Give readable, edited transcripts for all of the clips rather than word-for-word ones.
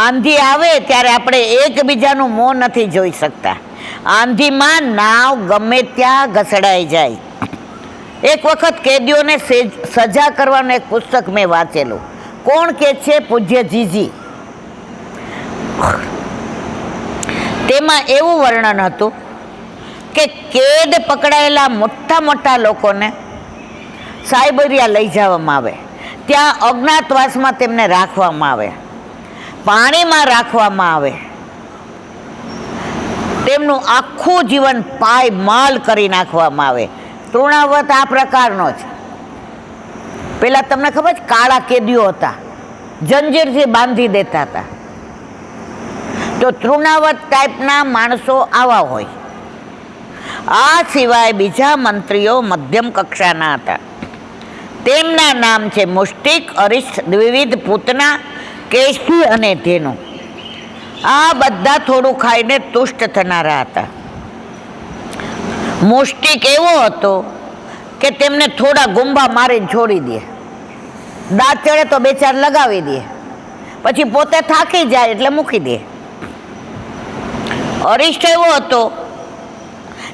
આંધી આવે ત્યારે આપણે એકબીજાનું મોં નથી જોઈ શકતા. આંધીમાં નાવ ગમે ત્યાં ઘસડાઈ જાય. એક વખત કેદીઓને સજા કરવાનું એક પુસ્તક મેં વાંચેલું. કોણ કે છે? પૂજ્ય જીજી. તેમાં એવું વર્ણન હતું કે કેદ પકડાયેલા મોટા મોટા લોકોને સાયબરિયા લઈ જવામાં આવે, ત્યાં અજ્ઞાતવાસમાં તેમને રાખવામાં આવે, પાણીમાં રાખવામાં આવે, તેમનું આખું જીવન પાયમાલ કરી નાખવામાં આવે. તૃણાવત આ પ્રકારનો છે. પેલા તમને ખબર છે, કાળા કેદીઓ હતા, જંજીરથી બાંધી દેતા હતા. તો તૃણાવત ટાઈપના માણસો આવા હોય. આ સિવાય બીજા મંત્રીઓ મધ્યમ કક્ષાના હતા. તેમના નામ છે મુષ્ટિક, અરિષ્ટ, દ્વિવિધ, પૂતના, કેશી અને ધેનુ. આ બધા થોડું ખાઈને તુષ્ટ થનારા હતા. મુષ્ટિક એવો હતો કે તેમને થોડા ગુંબા મારીને છોડી દે, દાંત ચડે તો બે ચાર લગાવી દે, પછી પોતે થાકી જાય એટલે મૂકી દે. અરિષ્ટ એવો હતો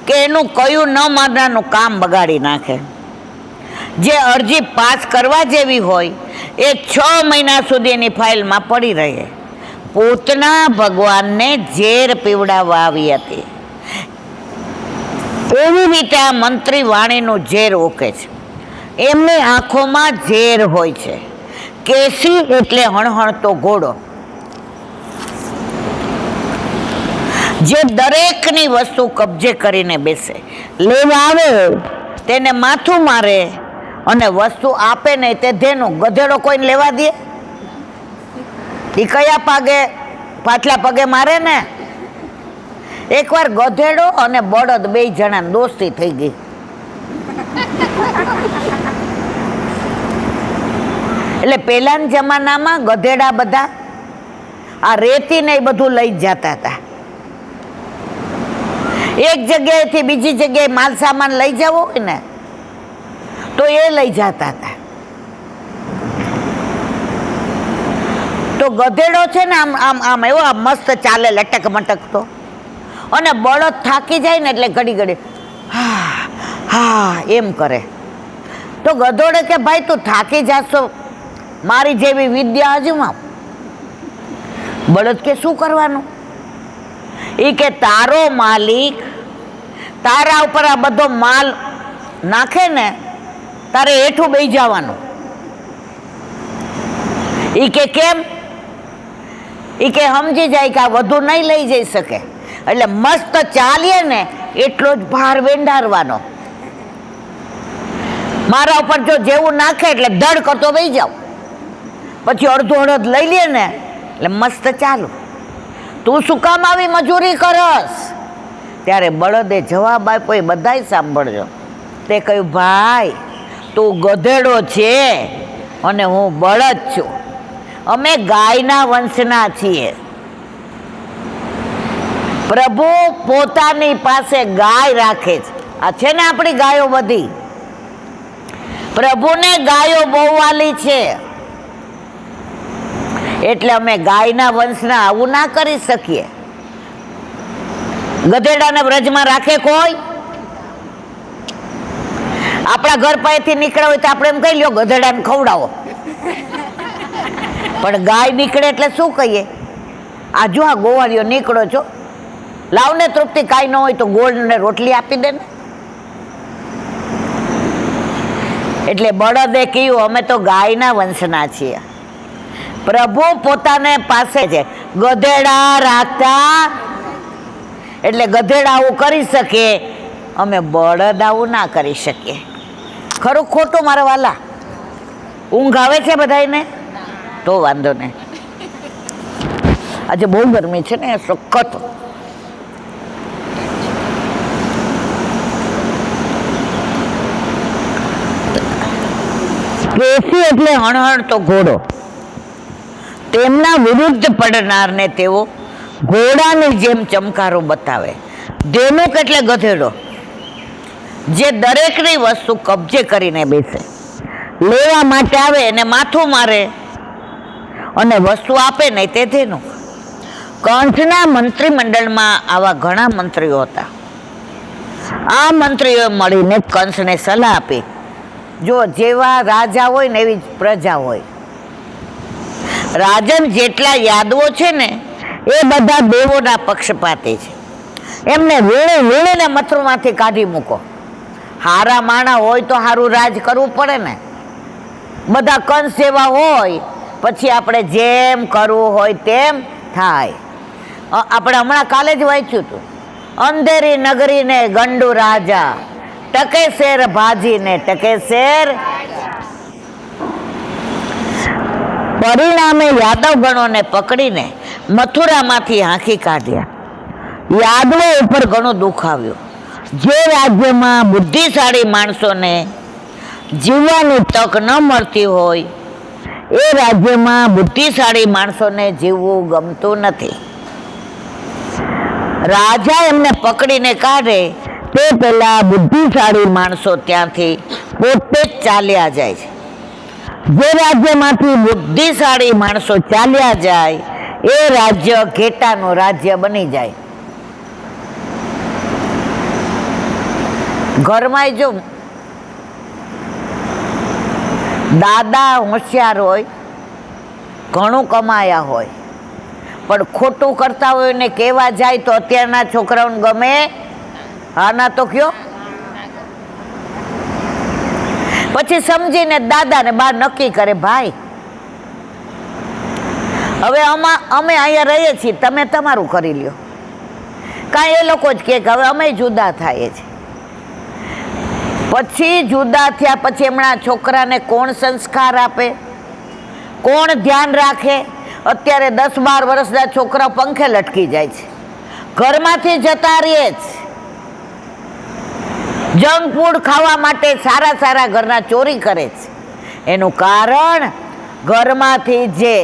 કે એનું કયું ન માનવાનું કામ બગાડી નાખે. જે અરજી પાસ કરવા જેવી હોય એ 6 મહિના સુધી એની ફાઇલમાં પડી રહે. પૂતના ભગવાનને ઝેર પીવડાવવા આવી હતી. એવી રીતે આ મંત્રી વાણીનું ઝેર ઓકે છે. એમની આંખોમાં ઝેર હોય છે. કેસી એટલે હણહણતો ઘોડો, જે દરેકની વસ્તુ કબજે કરીને બેસે. લેવા આવે તેને માથું મારે અને વસ્તુ આપે નહીં તે ધેનું. ગધેડો કોઈને લેવા દે? એ કયા પાગે? પાછલા પગે મારે ને. એકવાર ગધેડો અને બળદ બે જણા દોસ્તી થઈ ગઈ. એટલે પેલાના જમાનામાં ગધેડા બધા આ રેતી ને એ બધું લઈ જતા હતા. એક જગ્યાએથી બીજી જગ્યાએ માલ સામાન લઈ જવો હોય ને તો એ લઈ જતા હતા. તો ગધેડો છે ને આમ આમ આમ એવો આમ મસ્ત ચાલે લટક મટકતો, અને બળદ થાકી જાય ને એટલે ઘડી ઘડી હા હા એમ કરે. તો ગધેડો કે ભાઈ તું થાકી જાશો, મારી જેવી વિદ્યા અજમાવ. બળદ કે શું કરવાનું? એ કે તારો માલિક તારા ઉપર આ બધો માલ નાખે ને તારે હેઠું બેસી જવાનું. એ કે કેમ? એ કે સમજી જાય કે આ વધુ નહીં લઈ જઈ શકે, એટલે મસ્ત ચાલીએ ને એટલો જ ભાર વેંડારવાનો. મારા ઉપર જો જેવું નાખે એટલે ધડ કરતો બેસી જાવ, પછી અડધો અડધ લઈ લે ને એટલે મસ્ત ચાલુ. તું શું કામ આવી મજૂરી કરસ? ત્યારે બળદે જવાબ આપ્યો, એ બધાય સાંભળજો. તે કહ્યું ભાઈ તું ગધેડો છે અને હું બળદ છું. અમે ગાયના વંશના છીએ. પ્રભુ પોતાની પાસે ગાય રાખે છે. આ છે ને આપણી ગાયો બધી. પ્રભુને ગાયો બહુ વાલી છે, એટલે અમે ગાયના વંશના આવું ના કરી શકીએ. ગધેડાને વ્રજમાં રાખે કોઈ? આપણા ઘર પાસેથી નીકળ્યા હોય તો આપણે એમ કહી લ્યો ગધેડાને ખવડાવો, પણ ગાય નીકળે એટલે શું કહીએ? આ જો આ ગોવાળિયો નીકળો છો, લાવને તૃપ્તિ, કાંઈ ન હોય તો ગોળ ને રોટલી આપી દે ને. એટલે બળદે કહ્યું અમે તો ગાયના વંશના છીએ. પ્રભુ પોતાને પાસે છે. ગધેડા રાખતા એટલે ગધેડા આવું કરી શકે, અમે બળદ આવું ના કરી શકીએ. ખરું ખોટું મારા વાલા? ઊંઘ આવે છે બધાને? તો વાંધો નહીં. આજે બહુ ગરમી છે ને, સખત. કેસી એટલે હણહણતો ઘોડો. તેમના વિરુદ્ધ પડનારને તેઓ ઘોડાની જેમ ચમકારો બતાવે. ધેનુક એટલે ગધેડો, જે દરેકની વસ્તુ કબજે કરીને બેસે. લેવા માટે આવે એને માથું મારે અને વસ્તુ આપે નહીં તે તેનું. કંસના મંત્રીમંડળમાં આવા ઘણા મંત્રીઓ હતા. આ મંત્રીઓ મળીને કંસને સલાહ આપી, જો જેવા રાજા હોય ને એવી જ પ્રજા હોય. રાજન જેટલા યાદવો છે ને એ બધા દેવોના પક્ષપાતી છે. એમને વીણીને મથુરમાંથી કાઢી મૂકો. હારા માણા હોય તો સારું રાજ કરવું પડે ને. બધા કંસ જેવા હોય પછી આપણે જેમ કરવું હોય તેમ થાય. આપણે હમણાં કાલે જ વાંચ્યું હતું, અંધેરી નગરીને ગંડુ રાજા, ટકે શેર ભાજીને ટકે શેર. પરિણામે યાદવ ગણોને પકડીને મથુરામાંથી હાંકી કાઢ્યા. યાદવો ઉપર ઘણું દુઃખ આવ્યું. જે રાજ્યમાં બુદ્ધિશાળી માણસોને જીવવાની તક ન મળતી હોય એ રાજ્યમાં બુદ્ધિશાળી માણસોને જીવવું ગમતું નથી. રાજા એમને પકડીને કાઢે તે પહેલા બુદ્ધિશાળી માણસો ત્યાંથી પોતે જ ચાલ્યા જાય છે. જે રાજ્યમાંથી બુદ્ધિશાળી માણસો ચાલ્યા જાય એ રાજ્ય ઘેટાનું રાજ્ય બની જાય. ઘરમાં જો દાદા હોશિયાર હોય, ઘણું કમાયા હોય, પણ ખોટું કરતા હોય ને કહેવા જાય તો અત્યારના છોકરાઓને ગમે? હા ના તો કયો. પછી સમજીને દાદાને બહાર નક્કી કરે, ભાઈ હવે અમે અહીંયા રહીએ છીએ, તમે તમારું કરી લ્યો. કાંઈ એ લોકો જ કહે કે હવે અમે જુદા થાય છે. પછી જુદા થયા પછી એમના છોકરાને કોણ સંસ્કાર આપે, કોણ ધ્યાન રાખે? અત્યારે 10-12 વર્ષના છોકરા પંખે લટકી જાય છે, ઘરમાંથી જતા રહે છે. જંક ફૂડ ખાવા માટે સારા સારા ઘરના ચોરી કરે છે. એનું કારણ ઘરમાંથી જે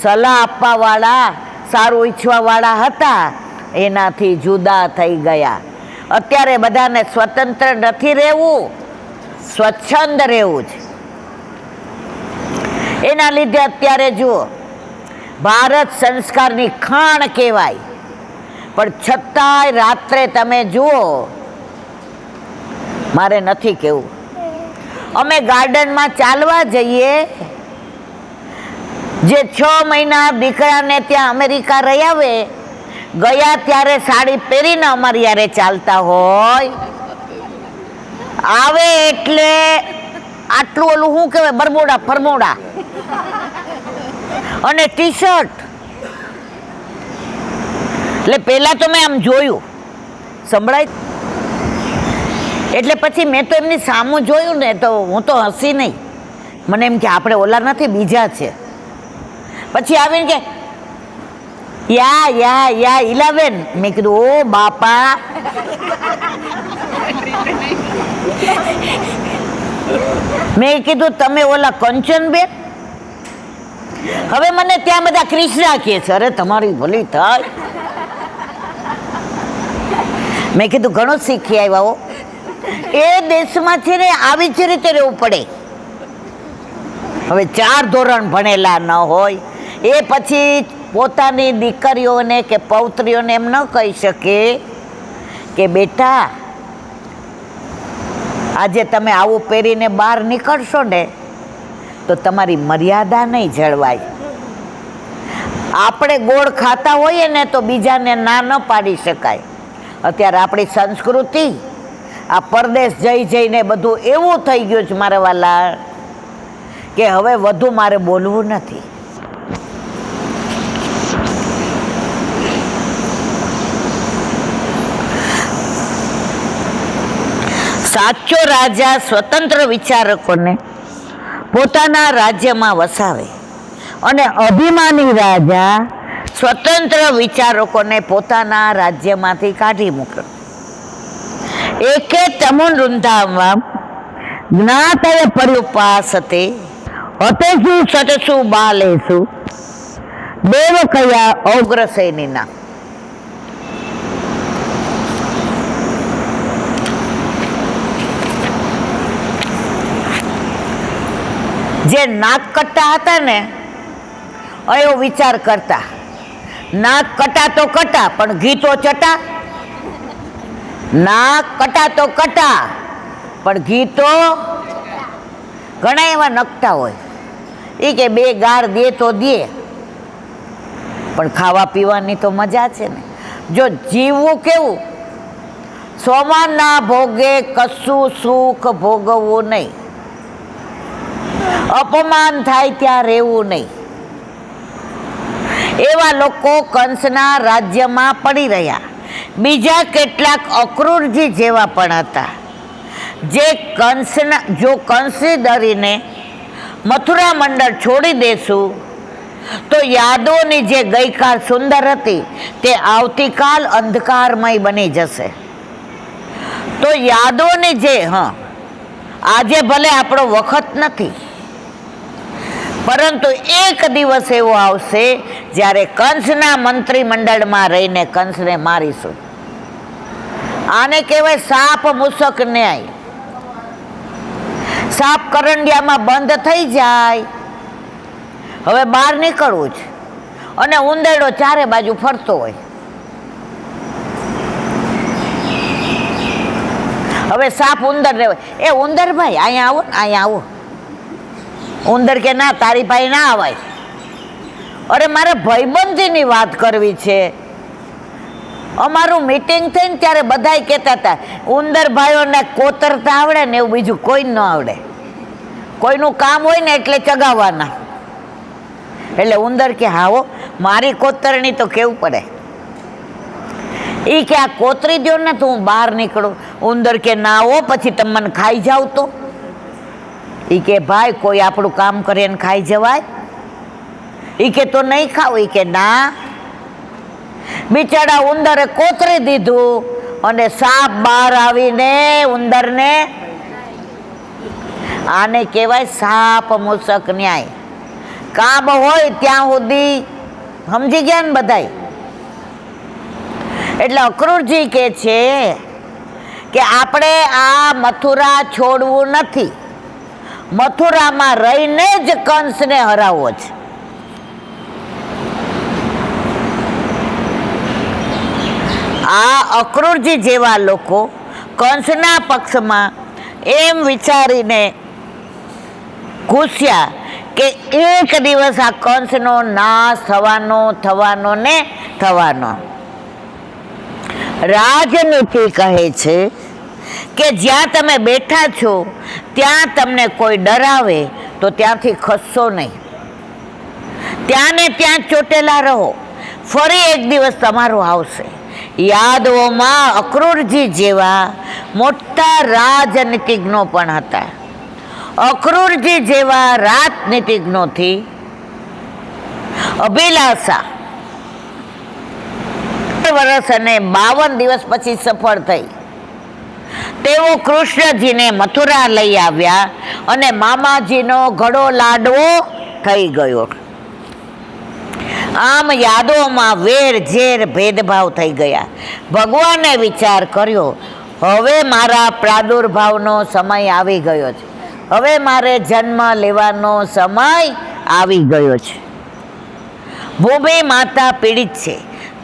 સલાહ આપવાવાળા, સારું ઈચ્છવાવાળા હતા એનાથી જુદા થઈ ગયા. અત્યારે બધાને સ્વતંત્ર નથી રહેવું, સ્વચ્છંદ રહેવું છે. એના લીધે અત્યારે જુઓ, ભારત સંસ્કારની ખાણ કહેવાય, પણ છતાંય રાત્રે તમે જુઓ, મારે નથી કહેવું, અમે ગાર્ડનમાં ચાલવા જઈએ, જે 6 મહિના દીકરાને ત્યાં અમેરિકા રહી આવે, ગયા ત્યારે સાડી પહેરીને અમારી યારે ચાલતા હોય, આવે એટલે આટલું ઓલું શું કહેવાય, બરમુડા ફરમુડા અને ટી શર્ટ. એટલે પેલા તો મેં આમ જોયું, સંભળાય એટલે પછી મેં તો એમની સામું જોયું ને તો હું તો હસી નહીં. મને એમ કે આપણે ઓલા નથી, બીજા છે. પછી આવીને કે યા 11. મેં કીધું ઓ બાપા, મેં કીધું તમે ઓલા કંચનબેન? હવે મને ત્યાં બધા ક્રિષ્ના કહે છે. અરે તમારી ભલી થાય. મેં કીધું ઘણું શીખી આવ્યા હો. એ દેશમાં છે ને આવી જ રીતે રહેવું પડે. હવે 4 ધોરણ ભણેલા ન હોય એ પછી પોતાની દીકરીઓને કે પૌત્રીઓને એમ ન કહી શકે કે બેટા આજે તમે આવું પહેરીને બહાર નીકળશો ને તો તમારી મર્યાદા નહીં જળવાય. આપણે ગોળ ખાતા હોઈએ ને તો બીજાને ના ન પાડી શકાય. અત્યારે આપણી સંસ્કૃતિ આ પરદેશ જઈને બધું એવું થઈ ગયું છે મારા વાલા, કે હવે વધુ મારે બોલવું નથી. સાચો રાજા સ્વતંત્ર વિચારકોને પોતાના રાજ્યમાં વસાવે અને અભિમાની રાજા સ્વતંત્ર વિચારકોને પોતાના રાજ્યમાંથી કાઢી મૂકે. એકે તમુનૃંધામ જ્ઞાતય પર્યુપાસતે હતેષુ સતસુ બાલેષુ દેવકયા ઔગ્રસેનિના. જે નાક કટ્ટા હતા ને એવો વિચાર કરતા. નાક કટા તો કટા પણ ઘી તો ચટા. નાક કટા તો કટા પણ ઘી તો ઘણા એવા નકટા હોય. એ કે બે ગાર દે તો દે પણ ખાવા પીવાની તો મજા છે ને. જો જીવવું કેવું, સોમાના ભોગે કશું સુખ ભોગવવું નહીં, અપમાન થાય ત્યાં રહેવું નહીં. એવા લોકો કંસના રાજ્યમાં પડી રહ્યા. બીજા કેટલાક અક્રૂરજી જેવા પણ હતા, જે જો કંસને ડરીને મથુરા મંડળ છોડી દેશું તો યાદોની જે ગઈકાલ સુંદર હતી તે આવતીકાલ અંધકારમય બની જશે. તો યાદોની જે આજે ભલે આપણો વખત નથી, પરંતુ એક દિવસ એવો આવશે જ્યારે કંસના મંત્રીમંડળમાં રહીને કંસને મારીશું. આને કહેવાય સાપ મૂસક ન્યાય. સાપ કરંડિયામાં બંધ થઈ જાય, હવે બહાર નીકળવું છે, અને ઉંદરડો ચારે બાજુ ફરતો હોય. હવે સાપ ઉંદર ને એ ઉંદર ભાઈ અહીંયા આવો, અહીંયા આવો. ઉંદર કે ના, તારી ભાઈ ના આવાય. અરે મારે ભાઈબંધીની વાત કરવી છે. અમારું મીટિંગ થઈને ત્યારે બધાય કહેતા હતા ઉંદર ભાઈઓને કોતરતા આવડે ને એવું બીજું કોઈ ન આવડે. કોઈનું કામ હોય ને એટલે ચગાવવાના. એટલે ઉંદર કે હાવો મારી કોતરણી તો કેવું પડે. એ કે આ કોતરી દો ને તો હું બહાર નીકળું. ઉંદર કે ના હો, પછી તમે મને ખાઈ જાવ તો. એ કે ભાઈ કોઈ આપણું કામ કરે ને ખાઈ જવાય? એ કે તો નહીં ખાવ. એ કે ના. બિચારા ઉંદરે કોતરી દીધું અને સાપ બહાર આવીને ઉંદરને, આને કહેવાય સાપ મૂસક ન્યાય. કામ હોય ત્યાં સુધી સમજી ગયા ને બધાય. એટલે અક્રૂરજી કહે છે કે આપણે આ મથુરા છોડવું નથી, મથુરામાં રહીને જ કંસને હરાવવો છે. આ અક્રૂરજી જેવા લોકો કંસના પક્ષમાં એમ વિચારીને ઘૂસ્યા કે એક દિવસ આ કંસનો નાશ થવાનો ને થવાનો. રાજનીતિ કહે છે કે જ્યાં તમે બેઠા છો ત્યાં તમને કોઈ ડરાવે તો ત્યાંથી ખસશો નહીં. ત્યાં ને ત્યાં ચોટેલા રહો, ફરી એક દિવસ તમારો આવશે. યાદવોમાં અક્રૂરજી જેવા મોટા રાજનીતિજ્ઞો પણ હતા. અક્રૂરજી જેવા રાજનીતિજ્ઞોથી અભિલાષા વર્ષ અને 52 દિવસ પછી સફળ થઈ. તેઓ કૃષ્ણજીને મથુરા લઈ આવ્યા અને મામાજીનો ઘડો લાડવો થઈ ગયો. આમ યાદોમાં વેર ઝેર ભેદભાવ થઈ ગયા. ભગવાને વિચાર કર્યો, હવે મારા પ્રાદુર્ભાવનો સમય આવી ગયો છે, હવે મારે જન્મ લેવાનો સમય આવી ગયો છે. ભૂમિ માતા પીડિત છે,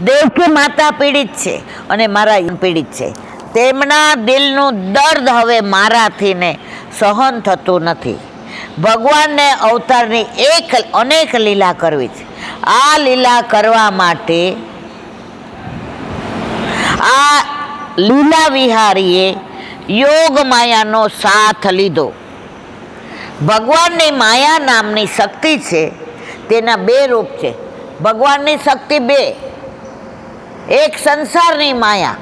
દેવકી માતા પીડિત છે અને મારા પીડિત છે. તેમના દિલનું દર્દ હવે મારાથી ને સહન થતું નથી. ભગવાનને અવતારની અનેક લીલા કરવી છે. આ લીલા કરવા માટે આ લીલા વિહારીએ યોગ માયાનો સાથ લીધો. ભગવાનની માયા નામની શક્તિ છે, તેના બે રૂપ છે. ભગવાનની શક્તિ બે, એક સંસારની માયા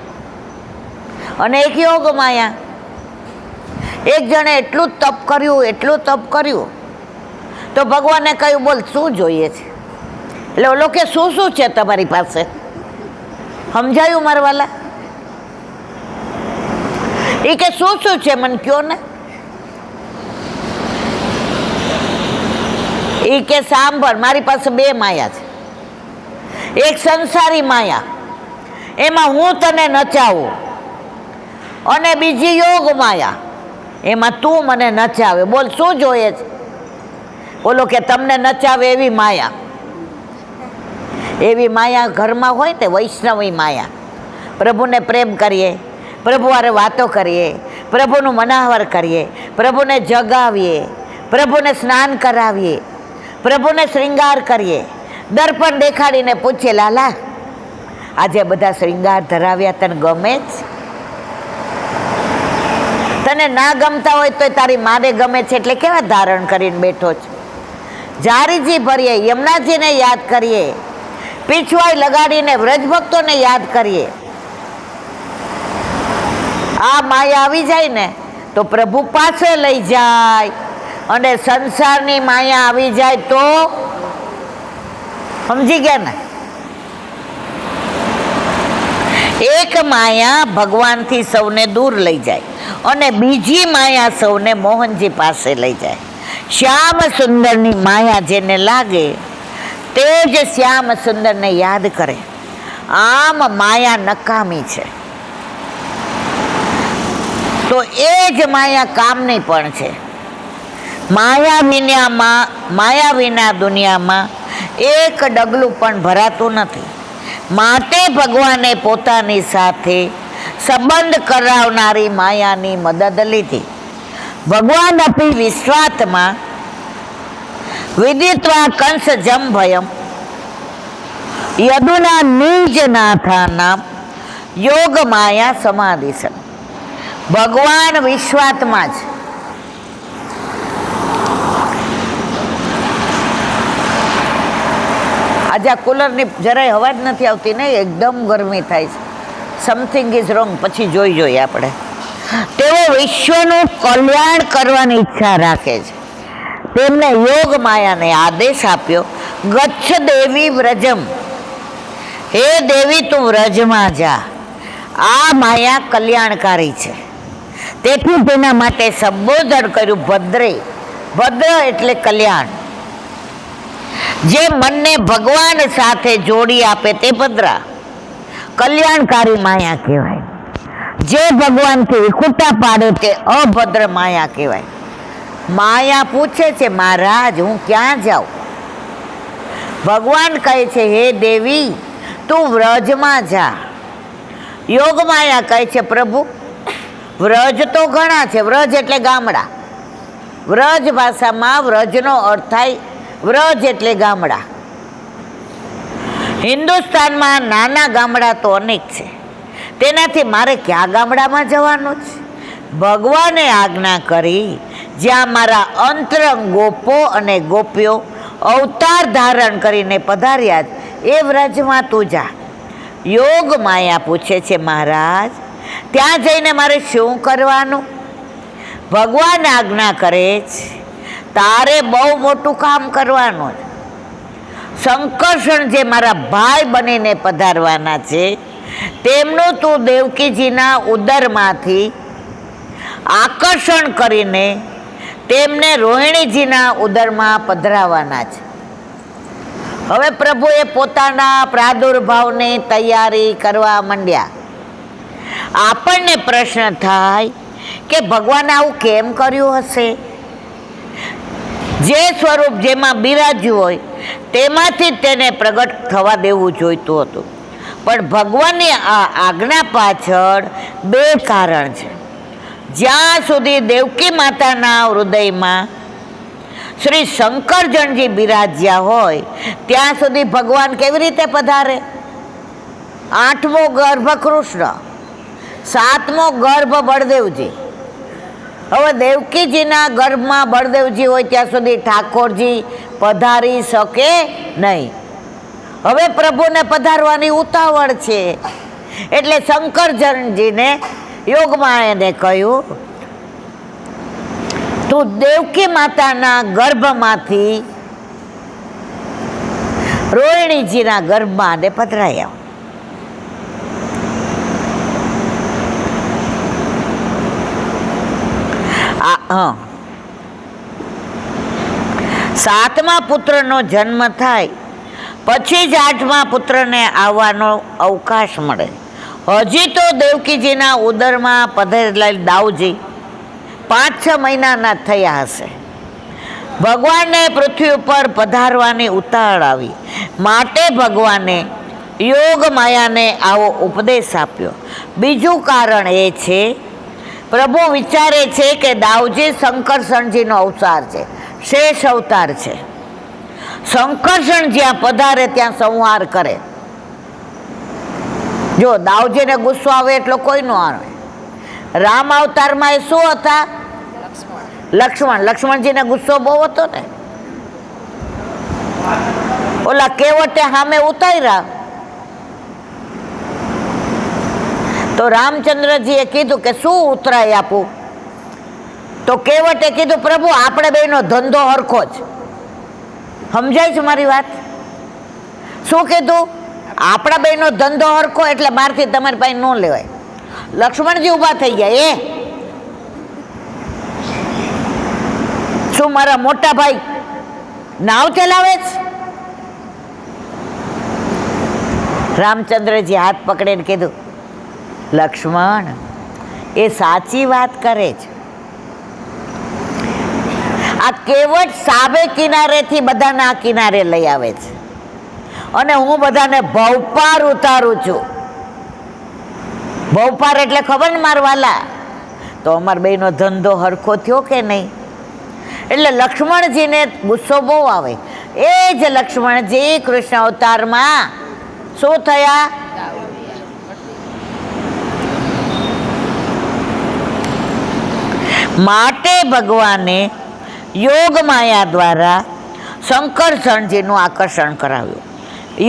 અને એક યોગ માયા. એક જણે એટલું તપ કર્યું તો ભગવાને કહ્યું બોલ શું જોઈએ છે? એટલે ઓલો કે શું છે તમારી પાસે? સમજાયું મારવાલા? એ કે શું છે મને કયો ને. એ કે સાંભળ, મારી પાસે બે માયા છે. એક સંસારી માયા, એમાં હું તને નચાવું, અને બીજી યોગ માયા, એમાં તું મને નચાવે. બોલ શું જોઈએ છે? બોલો કે તમને નચાવે એવી માયા. એવી માયા ઘરમાં હોય ને, વૈષ્ણવી માયા. પ્રભુને પ્રેમ કરીએ, પ્રભુ હારે વાતો કરીએ, પ્રભુનું મનાવર કરીએ, પ્રભુને જગાવીએ, પ્રભુને સ્નાન કરાવીએ, પ્રભુને શ્રૃંગાર કરીએ, દર્પણ દેખાડીને પૂછીએ, લાલા આજે બધા શ્રૃંગાર ધરાવ્યા તને ગમે જ? તને ના ગમતા હોય તો તારી માને ગમે છે એટલે કેવા ધારણ કરીને બેઠો છે? જારીજી ભરીએ, યમુનાજીને યાદ કરીએ, પીછવાઈ લગાડીને વ્રજભક્તોને યાદ કરીએ. આ માયા આવી જાય ને તો પ્રભુ પાસે લઈ જાય, અને સંસારની માયા આવી જાય તો સમજી ગયા ને? એક માયા ભગવાનથી સૌને દૂર લઈ જાય, અને બીજી માયા સૌને મોહનજી પાસે લઈ જાય. શ્યામ સુંદરની માયા જેને લાગે તે જ શ્યામ સુંદરને યાદ કરે. આમ માયા નકામી છે, તો એ જ માયા કામની પણ છે. માયા વિના દુનિયામાં એક ડગલું પણ ભરાતું નથી. માટે ભગવાને પોતાની સાથે સંબંધ કરાવનારી માયાની મદદ લીધી. ભગવાન અપી વિશ્વાત્મા વિદિત્વા કંસ જમ ભયમ યદુના નિજનાથાનામ યોગ માયા સમાધિસન. ભગવાન વિશ્વાત્મા જ. આજે આ કુલરની જરાય હવા જ નથી આવતી ને, એકદમ ગરમી થાય છે. Something is wrong. પછી જોઈએ આપણે. તેઓ વિશ્વનું કલ્યાણ કરવાની ઈચ્છા રાખે છે. તેમને યોગ માયાને આદેશ આપ્યો, ગચ્છ દેવી વ્રજમ, હે દેવી તું વ્રજમાં જા. આ માયા કલ્યાણકારી છે, તેથી તેના માટે સંબોધન કર્યું ભદ્રે. ભદ્ર એટલે કલ્યાણ. જે મનને ભગવાન સાથે જોડી આપે તે ભદ્રા, કલ્યાણકારી માયા કહેવાય. જે ભગવાનથી વિખૂટા પાડે તે અભદ્ર માયા કહેવાય. માયા પૂછે છે, મહારાજ હું ક્યાં જાઉં? ભગવાન કહે છે, હે દેવી તું વ્રજમાં જા. યોગ માયા કહે છે, પ્રભુ વ્રજ તો ઘણા છે. વ્રજ એટલે ગામડા. વ્રજ ભાષામાં વ્રજનો અર્થ થાય, વ્રજ એટલે ગામડા. હિન્દુસ્તાનમાં નાના ગામડા તો અનેક છે, તેનાથી મારે ક્યાં ગામડામાં જવાનું છે? ભગવાને આજ્ઞા કરી, જ્યાં મારા અંતરંગ ગોપો અને ગોપીઓ અવતાર ધારણ કરીને પધાર્યા એ વ્રજમાં તું જા. યોગ માયા પૂછે છે, મહારાજ ત્યાં જઈને મારે શું કરવાનું? ભગવાન આજ્ઞા કરે છે, તારે બહુ મોટું કામ કરવાનું. શંકર્ષણ જે મારા ભાઈ બનીને પધારવાના છે, તેમનું તું દેવકીજીના ઉદરમાંથી આકર્ષણ કરીને તેમને રોહિણીજીના ઉદરમાં પધરાવવાના છે. હવે પ્રભુએ પોતાના પ્રાદુર્ભાવની તૈયારી કરવા માંડ્યા. આપણને પ્રશ્ન થાય કે ભગવાને આવું કેમ કર્યું હશે? જે સ્વરૂપ જેમાં બિરાજ્યું હોય તેમાંથી તેને પ્રગટ થવા દેવું જોઈતું હતું. પણ ભગવાનની આ આજ્ઞા પાછળ બે કારણ છે. જ્યાં સુધી દેવકી માતાના હૃદયમાં શ્રી શંકરજનજી બિરાજ્યા હોય ત્યાં સુધી ભગવાન કેવી રીતે પધારે? 8મો ગર્ભ કૃષ્ણ, 7મો ગર્ભ બળદેવજી. હવે દેવકીજીના ગર્ભમાં બળદેવજી હોય ત્યાં સુધી ઠાકોરજી પધારી શકે નહીં. હવે પ્રભુને પધારવાની ઉતાવળ છે, એટલે શંકરજનજીને યોગમાં એને કહ્યું, તું દેવકી માતાના ગર્ભમાંથી રોહિણીજીના ગર્ભમાં ને પધરાઈ આવ. 7મા પુત્રનો જન્મ થાય પછી જ 8મા પુત્રને આવવાનો અવકાશ મળે. હજી તો દેવકીજીના ઉદરમાં પધરેલા દાઉજી 5-6 મહિનાના થયા હશે. ભગવાનને પૃથ્વી ઉપર પધારવાની ઉતાવળ આવી, માટે ભગવાને યોગ માયાને આવો ઉપદેશ આપ્યો. બીજું કારણ એ છે, પ્રભુ વિચારે છે કે દાઉજી શંકરસણજીનો અવતાર છે, શેષ અવતાર છે. શંકરસણ જ્યાં પધારે ત્યાં સંહાર કરે. જો દાઉજીને ગુસ્સો આવે એટલો કોઈ નો આવે. રામ અવતારમાં એ શું હતા? લક્ષ્મણજીને ગુસ્સો બહુ હતો ને. ઓલા કેવટે સામે ઉતાર્યા તો રામચંદ્રજીએ કીધું કે શું ઉતરાય આપું? તો કેવટે કીધું પ્રભુ આપણે બેનો ધંધો હરખો જ. સમજાય છે મારી વાત? શું કીધું? આપણા બેનો ધંધો હરખો એટલે બહારથી તમારી પાસે ન લેવાય. લક્ષ્મણજી ઊભા થઈ ગયા. શું મારા મોટા ભાઈ નાવ ચલાવે છે? રામચંદ્રજી હાથ પકડીને કીધું, લક્ષ્મણ એ સાચી વાત કરે છે. આ કેવટ સાબે કિનારેથી બધાના આ કિનારે લઈ આવે છે અને હું બધાને ભવપાર ઉતારું છું. ભવપાર એટલે ખબર ને મારવાલા? તો અમાર બેનો ધંધો હરખો થયો કે નહીં? એટલે લક્ષ્મણજીને ગુસ્સો બહુ આવે. એ જ લક્ષ્મણજી કૃષ્ણ અવતારમાં શું થયા? માટે ભગવાને યોગ માયા દ્વારા શંકરસણજીનું આકર્ષણ કરાવ્યું.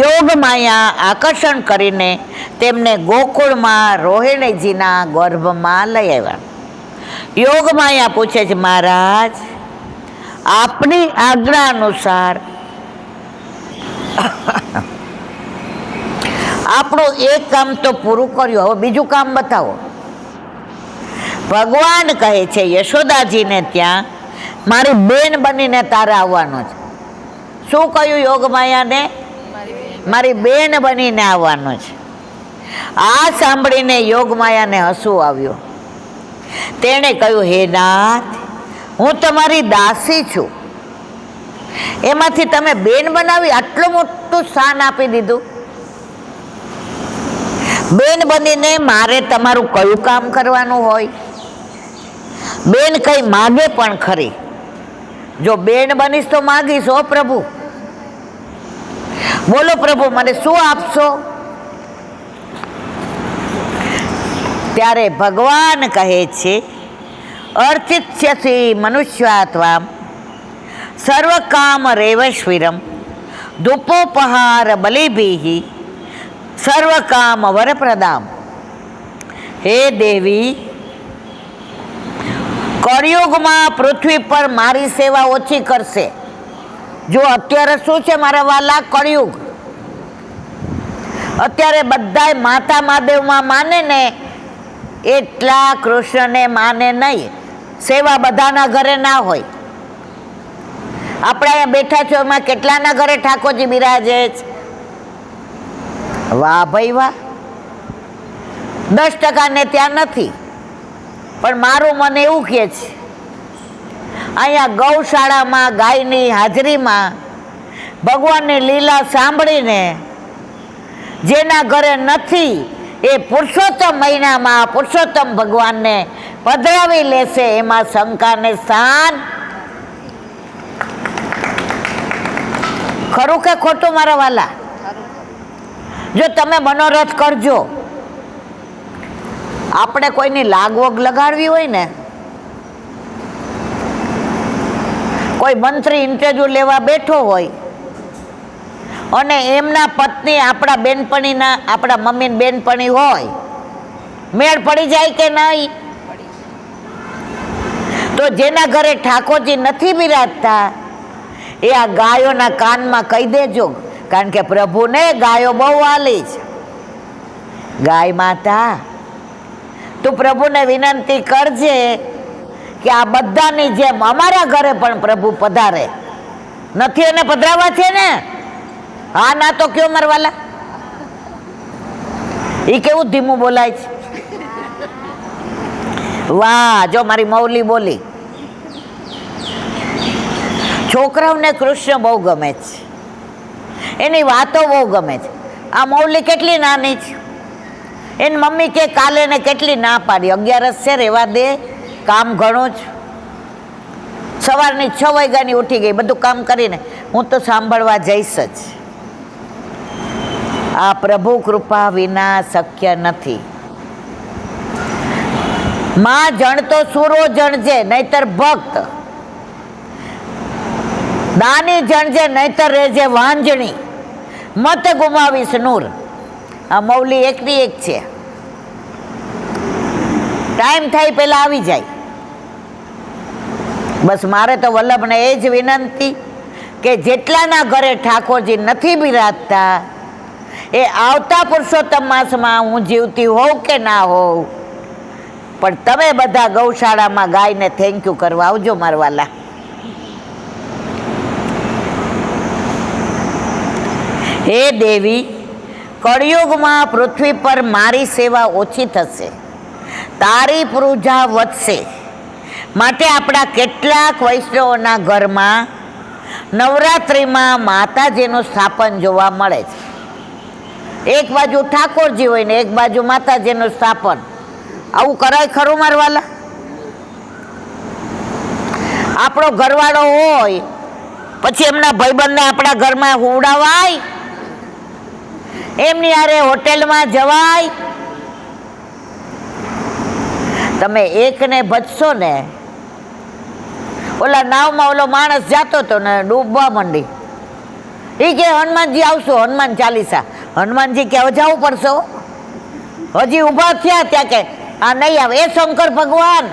યોગ માયા આકર્ષણ કરીને તેમને ગોકુળમાં રોહિણીજીના ગર્ભમાં લઈ આવ્યા. યોગ માયા પૂછે છે, મહારાજ આપની આજ્ઞા અનુસાર આપણું એક કામ તો પૂરું કર્યું, હવે બીજું કામ બતાવો. ભગવાન કહે છે યશોદાજીને ત્યાં મારી બેન બનીને તારે આવવાનું છે. શું કહ્યું યોગમાયાને? મારી બેન બનીને આવવાનું છે. આ સાંભળીને યોગમાયાને હસવું આવ્યું. તેણે કહ્યું, હે નાથ, હું તમારી દાસી છું, એમાંથી તમે બેન બનાવી આટલું મોટું સ્થાન આપી દીધું. બેન બનીને મારે તમારું કયું કામ કરવાનું હોય? બેન કઈ માગે પણ ખરી. જો બેન બનીશ તો માગીશ. હો પ્રભુ, બોલો પ્રભુ મને શું આપશો? ત્યારે ભગવાન કહે છે, અર્ચિષ્યસી મનુષ્યાત્વામ સર્વકામ રેવશ્વિરમ ધૂપોપહાર બલિભિઃ સર્વકામ વરપ્રદામ. હે દેવી, કળિયુગમાં પૃથ્વી પર મારી સેવા ઓછી કરશે. જો અત્યારે શું છે મારા વાલા? કળિયુગ. અત્યારે બધાય માતા મહાદેવમાં માને ને એટલા કૃષ્ણને માને નહીં. સેવા બધાના ઘરે ના હોય. આપણે અહીંયા બેઠા છો એમાં કેટલાના ઘરે ઠાકોરજી બિરાજે છે? વાહ ભાઈ વાહ. 10% ને ત્યાં નથી. પણ મારું મને એવું કહે છે, અહીંયા ગૌશાળામાં ગાયની હાજરીમાં ભગવાનની લીલા સાંભળીને જેના ઘરે નથી એ પુરુષોત્તમ મહિનામાં પુરુષોત્તમ ભગવાનને પધરાવી લેશે. એમાં શંકાને સ્થાન. ખરું કે ખોટું મારા વાલા? જો તમે મનોરથ કરજો. આપણે કોઈની લાગવગ લગાડવી હોય ને, કોઈ મંત્રી ઇન્ટરવ્યુ લેવા બેઠો હોય અને એમના પત્ની આપણા બેનપણીના, આપણા મમ્મીની બેનપણી હોય, મેળ પડી જાય કે નહીં? તો જેના ઘરે ઠાકોરજી નથી બિરાજતા એ આ ગાયોના કાનમાં કહી દેજો, કારણ કે પ્રભુને ગાયો બહુ વાલી છે. ગાય માતા, તું પ્રભુને વિનંતી કરજે કે આ બધાની જેમ અમારા ઘરે પણ પ્રભુ પધારે. નથી એને પધરાવા છે ને? હા ના તો કયો મારવાલા? એ કેવું ધીમું બોલાય છે. વાહ, જો મારી મૌલી બોલી. છોકરાઓને કૃષ્ણ બહુ ગમે છે, એની વાતો બહુ ગમે છે. આ મૌલી કેટલી નાની છે, એની મમ્મી કે કાલે ને કેટલી ના પાડી, 11 છે રેવા દે, કામ ઘણું જ. સવારની 6 વાગ્યાની ઉઠી ગઈ, બધું કામ કરીને હું તો સાંભળવા જઈશ જ. આ પ્રભુ કૃપા વિના શક્ય નથી. માં જણતો સૂરો જણજે નહીતર ભક્ત, દાની જણજે નહીતર રેજે વાંજણી, મત ગુમાવીશ નૂર. આ મૌલી એકની એક છે, ટાઈમ થાય પેલા આવી જાય. બસ મારે તો વલ્લભને એ જ વિનંતી કે જેટલાના ઘરે ઠાકોરજી નથી બિરાજતા એ આવતા પુરુષોત્તમ માસમાં હું જીવતી હોઉં કે ના હોઉં, પણ તમે બધા ગૌશાળામાં ગાયને થેન્ક યુ કરવા આવજો મારવાલા. હે દેવી, કળિયુગમાં પૃથ્વી પર મારી સેવા ઓછી થશે, તારી પૂજા વધશે. માટે આપણા કેટલાક વૈષ્ણવોના ઘરમાં નવરાત્રિમાં માતાજીનું સ્થાપન જોવા મળે છે. એક બાજુ ઠાકોરજી હોય ને એક બાજુ માતાજીનું સ્થાપન. આવું કરાય ખરું મારવાલા? આપણો ઘરવાળો હોય પછી એમના ભાઈબંધને આપણા ઘરમાં હુવડાવાય, એમની હારે હોટેલમાં જવાય? તમે એકને ભજશો ને, ઓલા નાવમાં ઓલો માણસ જાતો હતો ને ડૂબવા માંડી, એ કે હનુમાનજી આવશો, હનુમાન ચાલીસા. હનુમાનજી કે હવે જવું પડશે, હજી ઊભા થયા ત્યાં કે આ નહીં આવે. એ શંકર ભગવાન,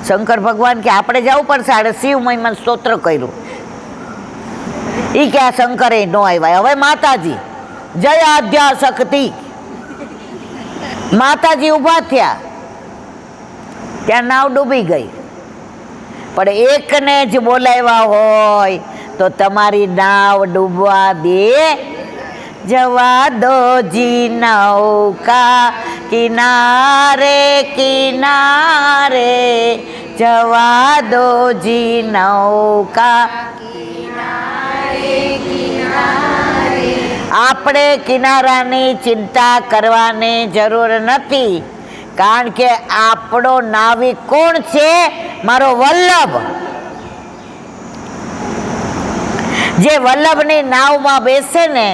શંકર ભગવાન કે આપણે જવું પડશે, આડે શિવ મહિમા સ્તોત્ર કર્યું. એ કે આ શંકરે ન આવ્યા. હવે માતાજી જય આદ્યા શક્તિ, માતાજી ઊભા થયા ત્યાં નાવ ડૂબી ગઈ. પણ એકને જ બોલાવ્યા હોય તો તમારી નાવ ડૂબવા દે? જવા દો જી નૌકા કિનારે કિનારે, જવા દો જી નૌકા કિનારે કિનારે. આપણે કિનારાની ચિંતા કરવાની જરૂર નથી, કારણ કે આપણો નાવિક કોણ છે? મારો વલ્લભ. જે વલ્લભની નાવમાં બેસે ને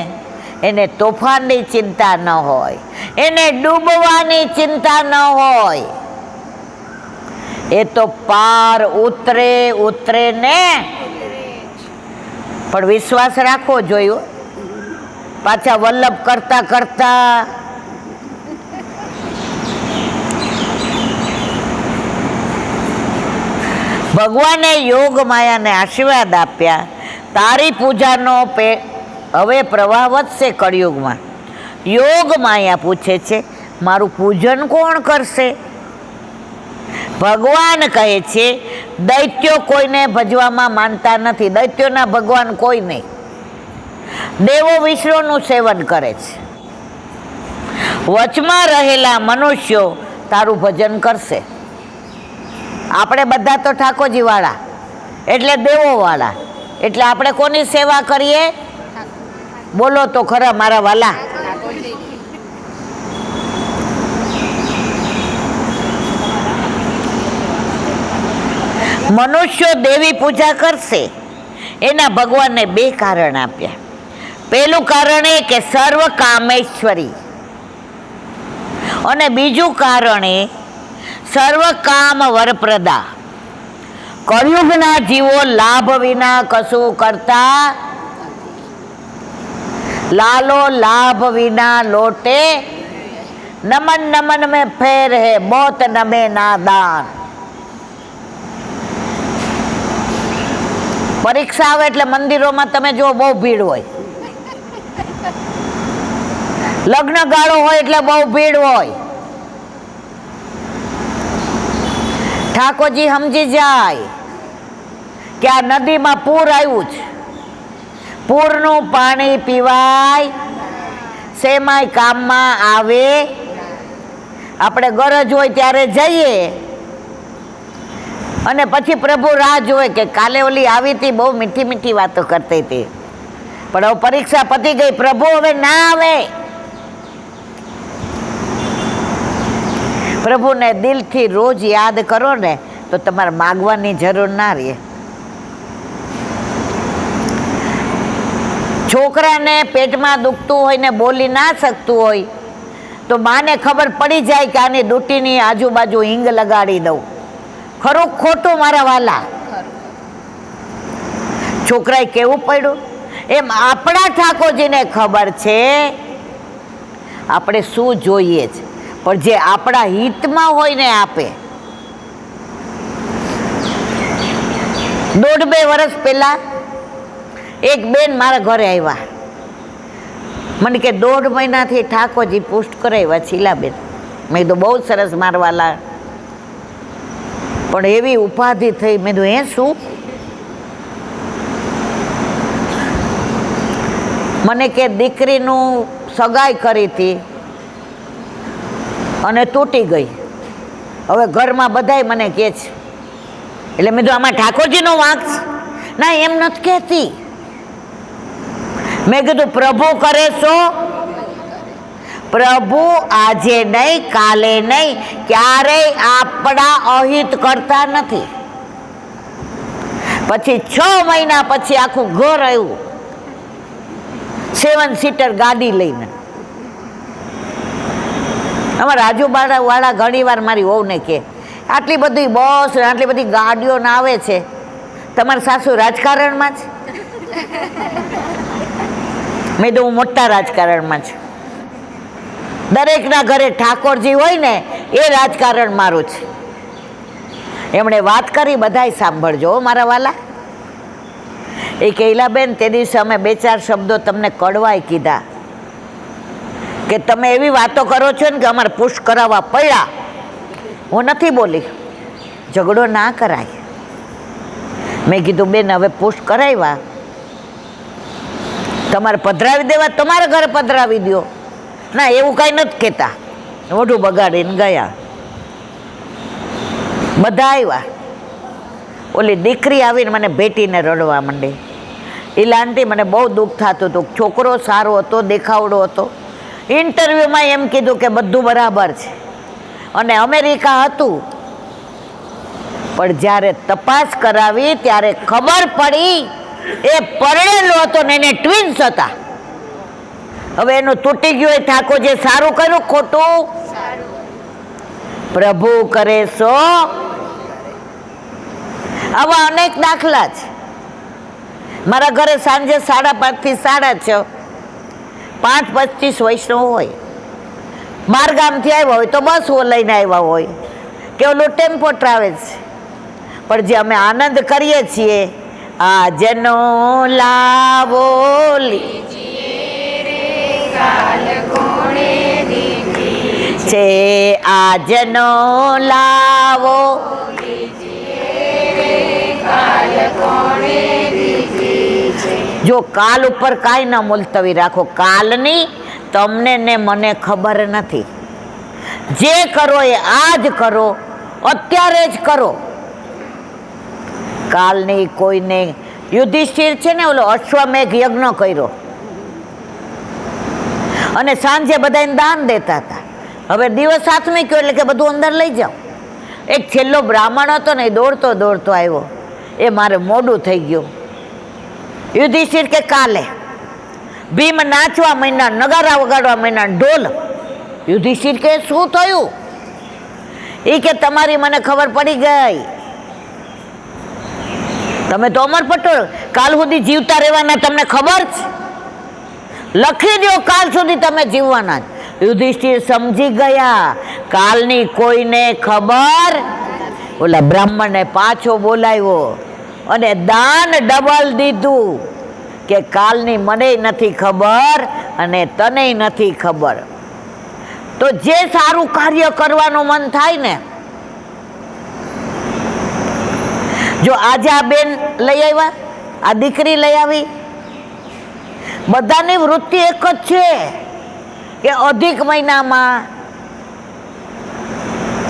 એને તોફાનની ચિંતા ન હોય, એને ડૂબવાની ચિંતા ન હોય. એ તો પાર ઉતરે ઉતરે ને. પણ વિશ્વાસ રાખવો જોઈએ. પાછા વલ્લભ કરતા કરતા ભગવાને યોગ માયાને આશીર્વાદ આપ્યા. તારી પૂજાનો હવે પ્રવાહ વધશે કળિયુગમાં. યોગ માયા પૂછે છે મારું પૂજન કોણ કરશે? ભગવાન કહે છે દૈત્યો કોઈને ભજવામાં માનતા નથી, દૈત્યોના ભગવાન કોઈ નહીં. દેવો વિષ્ણુનું સેવન કરે છે. વચમાં રહેલા મનુષ્યો તારું ભજન કરશે. આપણે બધા તો ઠાકોરજી વાળા એટલે દેવો વાળા, એટલે આપણે કોની સેવા કરીએ? બોલો તો ખરા મારા વાલા. મનુષ્યો દેવી પૂજા કરશે. એના ભગવાનને 2 કારણ આપ્યા. પહેલું કારણ એ કે સર્વ કામેશ્વરી, અને બીજું કારણ એ સર્વ કામ વરપ્રદા. કળિયુગના જીવો લાભ વિના કશું કરતા, લાલો લાભ વિના લોટે, નમન નમન में फेर है बहुत नमे नादान. પરીક્ષા આવે એટલે મંદિરોમાં તમે જો બહુ ભીડ હોય, લગ્ન ગાળો હોય એટલે બહુ ભીડ હોય. ઠાકોરજી સમજી જાય કે આ નદીમાં પૂર આવ્યું છે, પૂરનું પાણી પીવાય, શેમાંય કામમાં આવે. આપણે ગરજ હોય ત્યારે જઈએ અને પછી પ્રભુ રાહ જોવે કે કાલે ઓલી આવી હતી, બહુ મીઠી મીઠી વાતો કરતી હતી, પણ હવે પરીક્ષા પતી ગઈ, પ્રભુ હવે ના આવે. પ્રભુને દિલથી રોજ યાદ કરો ને તો તમારે માગવાની જરૂર ના રહે. છોકરાને પેટમાં દુખતું હોય ને બોલી ના શકતું હોય તો માને ખબર પડી જાય કે આની દુટીની આજુબાજુ હિંગ લગાડી દઉં. ખરું ખોટું મારા વાલા? છોકરાએ કેવું પડ્યું? એમ આપણા ઠાકોરજીને ખબર છે આપણે શું જોઈએ છે, પણ જે આપણા હિતમાં હોય ને આપે. 1.5-2 વર્ષ પહેલા એક બેન મારા ઘરે આવ્યા, મને કે 1.5 મહિનાથી ઠાકોરજી પુષ્ટ કરાવ્યા શીલાબેન. મેં કીધું બહુ સરસ મારવાલા, પણ એવી ઉપાધિ થઈ. મેં કીધું એ શું? મને કે દીકરીનું સગાઈ કરી હતી અને તૂટી ગઈ, હવે ઘરમાં બધાય મને કહે છે. એટલે મેં કીધું આમાં ઠાકોરજીનો વાંક છે? ના, એમ નથી કહેતી. મેં કીધું પ્રભુ કરે છો? પ્રભુ આજે નહીં, કાલે નહીં, ક્યારેય આપણા અહિત કરતા નથી. પછી 6 મહિના પછી આખું ઘર આવ્યું 7 સીટર ગાડી લઈને. અમારા આજુબાજુવાળા ઘણી વાર મારી વહુને કહે, આટલી બધી બસ આટલી બધી ગાડીઓ ના આવે છે, તમારા સાસુ રાજકારણમાં છે? મેં તો હું મોટા રાજકારણમાં છું. દરેકના ઘરે ઠાકોરજી હોય ને એ રાજકારણ મારું છે. એમણે વાત કરી, બધાય સાંભળજો મારા વાલા. એ કૈલાબેન, તે દિવસે અમે 2-4 શબ્દો તમને કડવાય કીધા કે તમે એવી વાતો કરો છો ને કે અમારે પુશ કરાવવા પડ્યા. હું નથી બોલી, ઝઘડો ના કરાય. મેં કીધું બેન હવે પુશ કરાવ્યા, તમારે પધરાવી દેવા તમારા ઘરે પધરાવી દો. ના, એવું કાંઈ નથી કહેતા. મોઢું બગાડીને ગયા. બધા આવ્યા. ઓલી દીકરી આવીને મને ભેટીને રડવા માંડી. ઈલા આંટી, મને બહુ દુઃખ થતું હતું. છોકરો સારો હતો, દેખાવડો હતો. ઇન્ટરવ્યૂમાં એમ કીધું કે બધું બરાબર છે અને અમેરિકા હતું, પણ જ્યારે તપાસ કરાવી ત્યારે ખબર પડી એ પરણેલો હતો ને એને ટ્વિન્સ હતા. હવે એનું તૂટી ગયું. એ ઠાકોરજી સારું કર્યું ખોટું? પ્રભુ કરે સો. આવા અનેક દાખલા છે. મારા ઘરે સાંજે 5:30 થી 6:30 5-25 વૈષ્ણવ હોય. બાર ગામથી આવ્યા હોય તો બસો લઈને આવ્યા હોય કે ઓલું ટેમ્પો ટ્રાવેલ્સ. પણ જે અમે આનંદ કરીએ છીએ, આજનો લાવો છે, આજનો લાવો જો કાલ ઉપર કાંઈ ન મુલતવી રાખો. કાલની તમને ને મને ખબર નથી. જે કરો એ આજ કરો, અત્યારે જ કરો. કાલની કોઈને યુધિષ્ઠિર છે ને, ઓલો અશ્વમેઘ યજ્ઞ કર્યો અને સાંજે બધાને દાન દેતા હતા. હવે દિવસ હાથમી ગયો એટલે કે બધું અંદર લઈ જાઓ. એક છેલ્લો બ્રાહ્મણ હતો ને, દોડતો દોડતો આવ્યો. એ મારે મોડું થઈ ગયું. યુધિષ્ઠિર કે કાલે. ભીમ નાચવા માંડ્યા, નગારા વગાડવા માંડ્યા, ઢોલ. યુધિષ્ઠિર કે શું થયું? એ કે તમારી મને ખબર પડી ગઈ. તમે તો અમર પટોળ, કાલ સુધી જીવતા રહેવાના, તમને ખબર છે? લખી દો, કાલ સુધી તમે જીવવાના. યુધિષ્ઠિર સમજી ગયા કાલની કોઈને ખબર. ઓલા બ્રાહ્મણને પાછો બોલાવ્યો અને દાન ડબલ દીધું કે કાલની મને નથી ખબર અને તને નથી ખબર. તો જે સારું કાર્ય કરવાનું મન થાય ને, જો આજે આ બેન લઈ આવ્યા, આ દીકરી લઈ આવી, બધાની વૃત્તિ એક જ છે કે અધિક મહિનામાં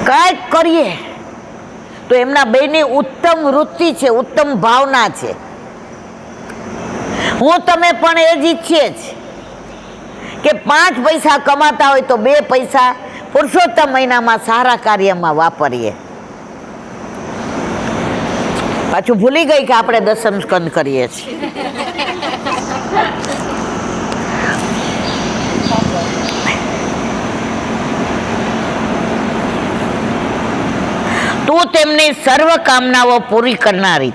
કાંઈક કરીએ. તો એમના બેની ઉત્તમ વૃત્તિ છે, ઉત્તમ ભાવના છે. હું તમે પણ એ જ ઈચ્છીએ જ કે 5 પૈસા કમાતા હોય તો 2 પૈસા પુરુષોત્તમ મહિનામાં સારા કાર્યમાં વાપરીએ. પાછું ભૂલી ગઈ કે આપણે દસમ સ્કંદ કરીએ છીએ. તું તેમની સર્વ કામનાઓ પૂરી કરનારી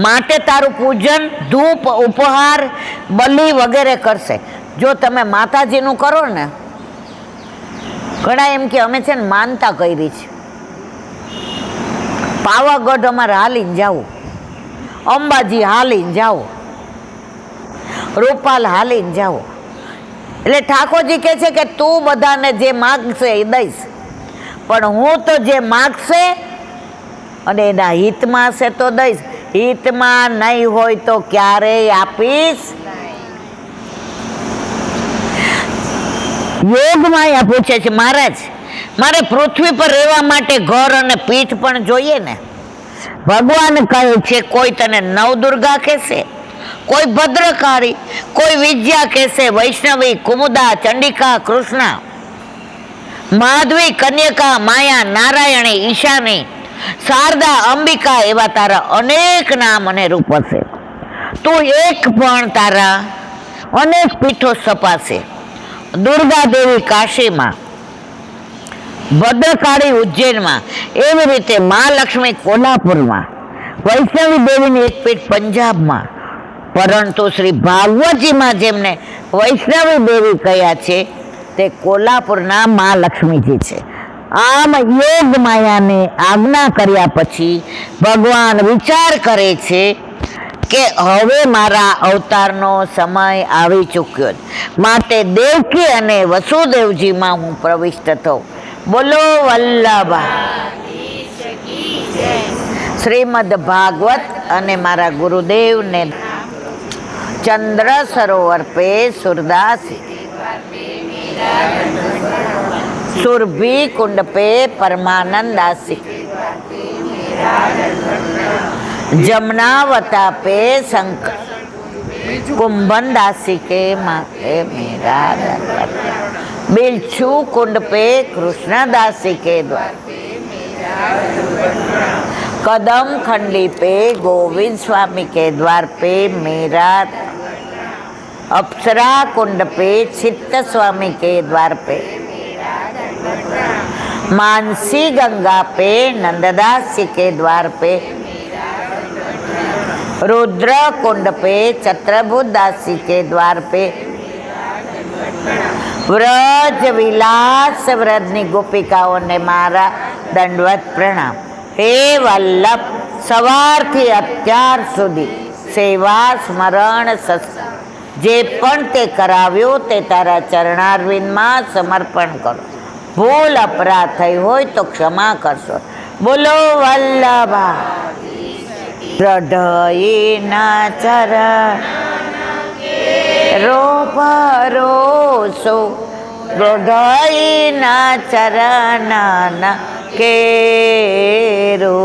માટે તારું પૂજન, ધૂપ, ઉપહાર, બલિ વગેરે કરશે. જો તમે માતાજીનું કરો ને, ઘણા એમ કે અમે છે ને માનતા કરી છે, પાવાગઢ અમારે હાલીને જાવું, અંબાજી હાલીને જાવું, રૂપાલ હાલીને જાવું. એટલે ઠાકોરજી કહે છે કે તું બધાને જે માગશે એ દઈશ, પણ હું તો જે માગશે અને એના હિતમાં હશે તો દઈશ, હિતમાં નહીં હોય તો ક્યારેય આપીશ. યોગમાયા પૂછે છે, મહારાજ મારે પૃથ્વી પર રહેવા માટે ઘર અને પીઠ પણ જોઈએ ને. ભગવાન કહે છે કોઈ તને નવદુર્ગા કહેશે, કોઈ ભદ્રકાળી, કોઈ વિદ્યા કહેશે, વૈષ્ણવી, કુમુદા, ચંડિકા, કૃષ્ણા, માધવી, કન્યકા, માયા, નારાયણી, ઈશાની, શારદા, અંબિકા એવા તારા અનેક નામ અને રૂપ હશે. તું એક પણ તારા અનેક પીઠો સપાશે. દુર્ગા દેવી કાશીમાં, ભદ્રકાળી ઉજ્જૈનમાં, એવી રીતે મહાલક્ષ્મી કોલ્હાપુરમાં, વૈષ્ણવી દેવીની એક પીઠ પંજાબમાં. પરંતુ શ્રી ભાગવતજીમાં જેમને વૈષ્ણવી દેવી કહ્યા છે તે કોલ્હાપુરના મહાલક્ષ્મીજી છે. આમ યોગ માયાને આજ્ઞા કર્યા પછી ભગવાન વિચાર કરે છે કે હવે મારા અવતારનો સમય આવી ચૂક્યો, માટે દેવકી અને વસુદેવજીમાં હું પ્રવિષ્ટ થઉં. બોલો વલ્લભા. શ્રીમદ ભાગવત અને મારા ગુરુદેવને ચંદ્ર સરોવર पे सूरदास, सुरभि कुंड पे परमानंद दासी, जमुनावता पे शंकर कुंभन दासी के माथे मेरा दरबार, बिलछू कुंड पे कृष्ण दासी के द्वार, कदम खंडी पे गोविंद स्वामी के द्वार पे मेरा, अप्सरा कुंड पे चित्त स्वामी के द्वार पे, मानसी गंगा पे नंददास जी के द्वार पे, रुद्र कुंड पे छत्रभुज दास जी के द्वार पे, व्रज विलास व्रजनी गोपिकाओं ने मारा दंडवत प्रणाम. हे वल्लभ, સવારથી અત્યાર સુધી સેવા સ્મરણ જે પણ તે કરાવ્યો તે તારા ચરણારવિંદમાં સમર્પણ કરો. ભૂલ અપરાધ થઈ હોય તો ક્ષમા કરશો. બોલો વલ્લભા. હૃદયના ચરણ રો ભરોસો, હૃદયના ચરણના કેરો,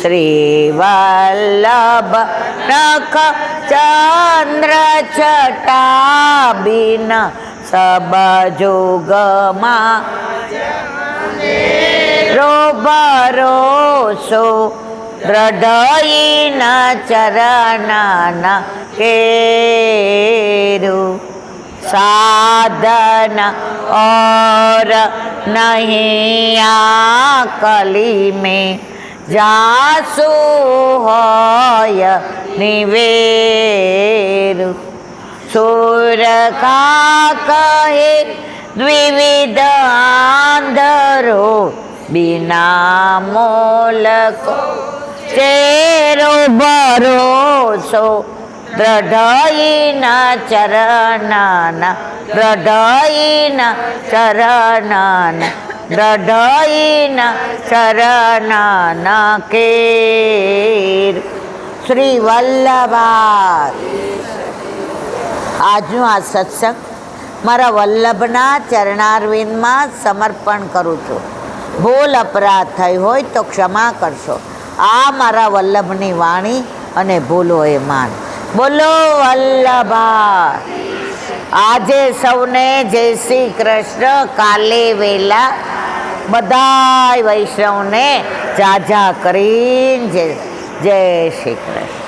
શ્રી વલ્લભ નખ ચંદ્ર છટા બિન સબ જોગમાં રો ભરોસો, હૃદયના ચરણના કેરો. साधन और नहीं आकली में जासु होय निवेरु, सुर का कहे द्विविध आंधरो, बिना मोल को तेरो भरोसो, हृदयना चरणना, हृदयना चरणना, हृदयना चरणना केर. શ્રી વલ્લભા. આજનો આ સત્સંગ મારા વલ્લભના ચરણારવિંદમાં સમર્પણ કરું છું. ભૂલ અપરાધ થઈ હોય તો ક્ષમા કરશો. આ મારા વલ્લભની વાણી અને ભૂલો એ માન. બોલો વલ્લભા. આજે સૌને જય શ્રી કૃષ્ણ. કાલે વેલા બધાય વૈષ્ણવને જાજા કરીને જય શ્રી કૃષ્ણ.